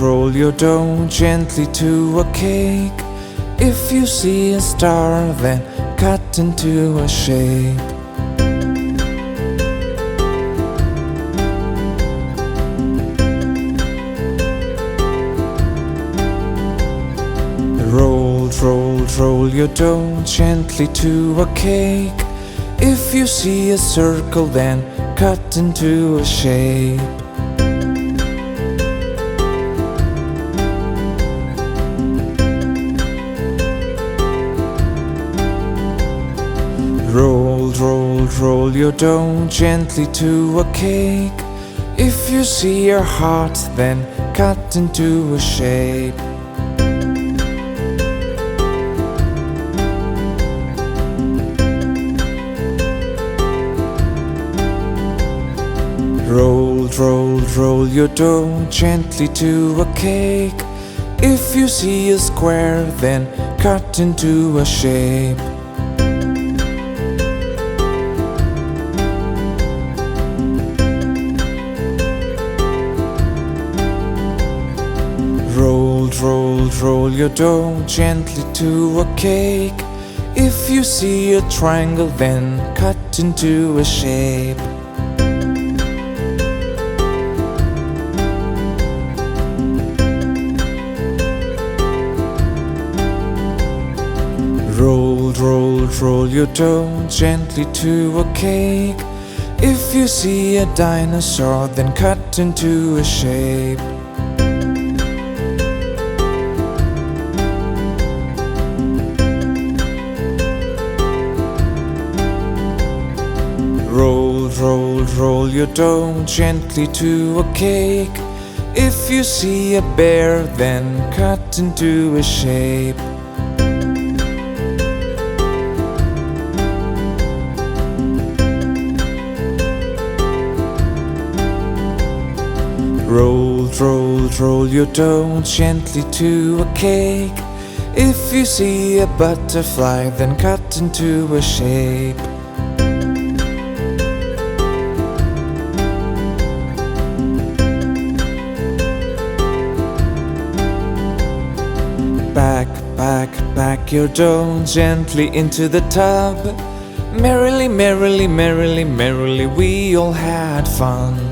roll your dough gently to a cake. If you see a star, then cut into a shape. Roll your dough gently to a cake. If you see a circle, then cut into a shape. Roll your dough gently to a cake. If you see a heart, then cut into a shape. Roll your dough gently to a cake. If you see a square, then cut into a shape. Roll your dough gently to a cake. If you see a triangle, then cut into a shape. Roll your dough gently to a cake. If you see a dinosaur, then cut into a shape. Roll your dough gently to a cake. If you see a bear, then cut into a shape. Roll your dough gently to a cake. If you see a butterfly, then cut into a shape. Back your dough gently into the tub. Merrily, merrily, merrily, merrily, we all had fun.